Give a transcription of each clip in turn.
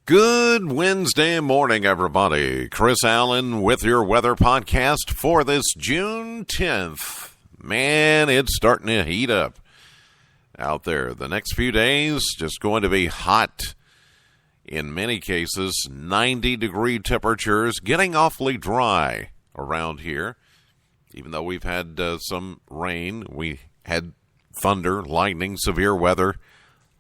Good Wednesday morning, everybody. Chris Allen with your weather podcast for this June 10th. Man, it's starting to heat up out there. The next few days, just going to be hot. In many cases, 90-degree temperatures, getting awfully dry around here. Even though we've had some rain, we had thunder, lightning, severe weather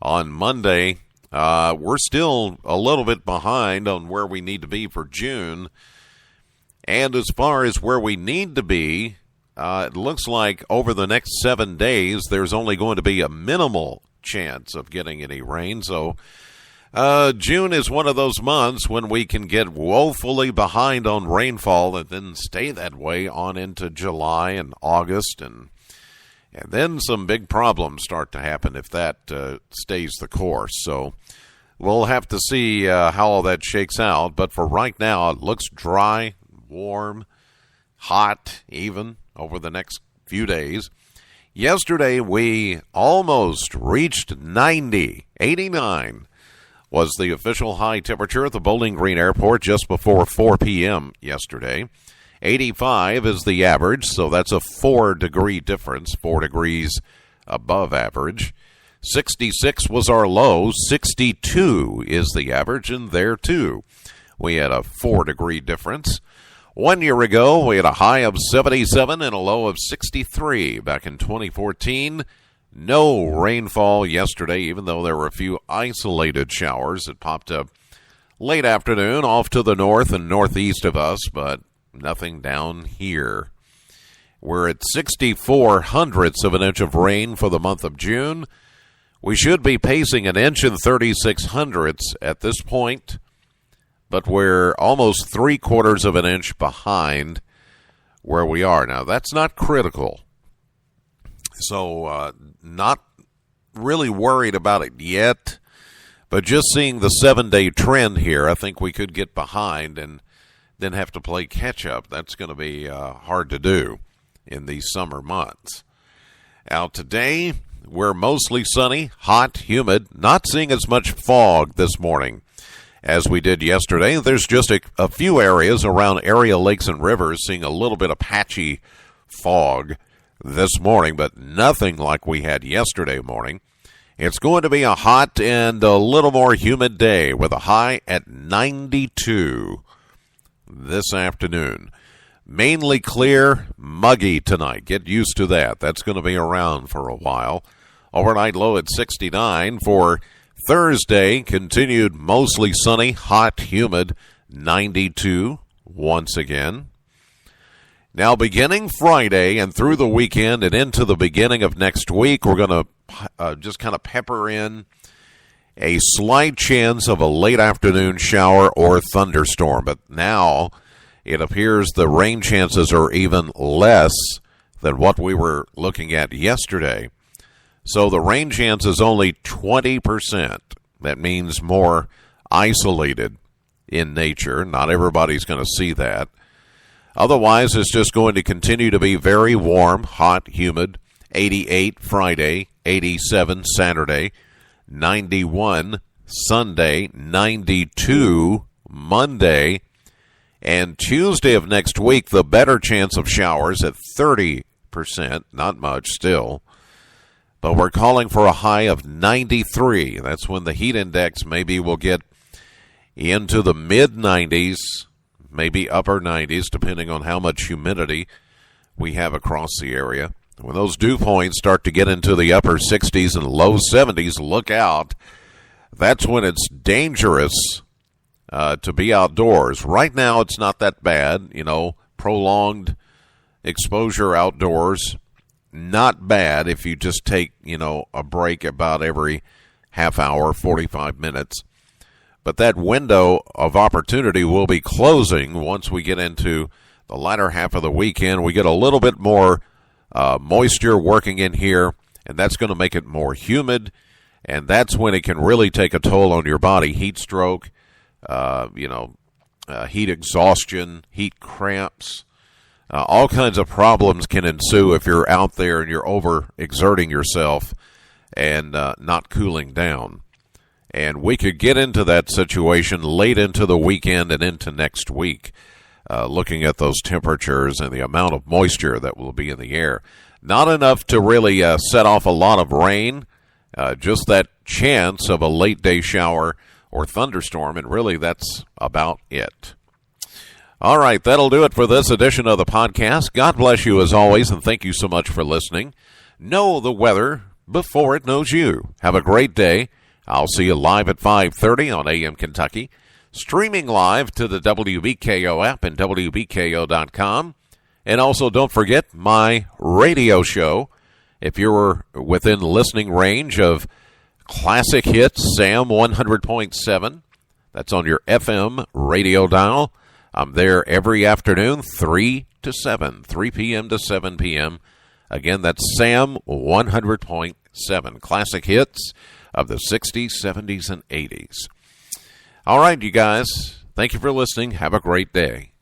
on Monday. We're still a little bit behind on where we need to be for June. And as far as where we need to be, it looks like over the next 7 days, there's only going to be a minimal chance of getting any rain. So June is one of those months when we can get woefully behind on rainfall and then stay that way on into July and August. And then some big problems start to happen if that stays the course. So we'll have to see how all that shakes out. But for right now, it looks dry, warm, hot even over the next few days. Yesterday, we almost reached 90. 89 was the official high temperature at the Bowling Green Airport just before 4 p.m. yesterday. 85 is the average, so that's a 4-degree difference, 4 degrees above average. 66 was our low, 62 is the average, and there too we had a 4-degree difference. 1 year ago, we had a high of 77 and a low of 63 back in 2014. No rainfall yesterday, even though there were a few isolated showers that popped up late afternoon off to the north and northeast of us, but nothing down here. We're at 64 hundredths of an inch of rain for the month of June. We should be pacing an inch and 36 hundredths at this point, but we're almost 3/4 of an inch behind where we are. Now, that's not critical. So, not really worried about it yet, but just seeing the 7-day trend here, I think we could get behind and then have to play catch-up. That's going to be hard to do in these summer months. Now, today, we're mostly sunny, hot, humid, not seeing as much fog this morning as we did yesterday. There's just a few areas around area lakes and rivers seeing a little bit of patchy fog this morning, but nothing like we had yesterday morning. It's going to be a hot and a little more humid day with a high at 92 this afternoon. Mainly clear, muggy tonight. Get used to that. That's going to be around for a while. Overnight low at 69. For Thursday, continued mostly sunny, hot, humid, 92 once again. Now, beginning Friday and through the weekend and into the beginning of next week, we're going to just kind of pepper in a slight chance of a late afternoon shower or thunderstorm. But now it appears the rain chances are even less than what we were looking at yesterday. So the rain chance is only 20%. That means more isolated in nature. Not everybody's going to see that. Otherwise, it's just going to continue to be very warm, hot, humid. 88 Friday, 87 Saturday, 91 Sunday, 92 Monday, and Tuesday of next week, the better chance of showers at 30%, not much still. But we're calling for a high of 93. That's when the heat index maybe will get into the mid-90s, maybe upper 90s, depending on how much humidity we have across the area. When those dew points start to get into the upper 60s and low 70s, look out. That's when it's dangerous to be outdoors. Right now, it's not that bad. Prolonged exposure outdoors, not bad if you just take, a break about every half hour, 45 minutes. But that window of opportunity will be closing once we get into the latter half of the weekend. We get a little bit more moisture working in here, and that's going to make it more humid, and that's when it can really take a toll on your body. Heat stroke, heat exhaustion, heat cramps, all kinds of problems can ensue if you're out there and you're overexerting yourself and not cooling down. And we could get into that situation late into the weekend and into next week, looking at those temperatures and the amount of moisture that will be in the air. Not enough to really set off a lot of rain, just that chance of a late-day shower or thunderstorm, and really that's about it. All right, that'll do it for this edition of the podcast. God bless you as always, and thank you so much for listening. Know the weather before it knows you. Have a great day. I'll see you live at 5:30 on AM Kentucky, streaming live to the WBKO app and WBKO.com. And also don't forget my radio show. If you're within listening range of classic hits, Sam 100.7, that's on your FM radio dial. I'm there every afternoon, 3 p.m. to 7 p.m. Again, that's Sam 100.7, classic hits of the 60s, 70s, and 80s. All right, you guys, thank you for listening. Have a great day.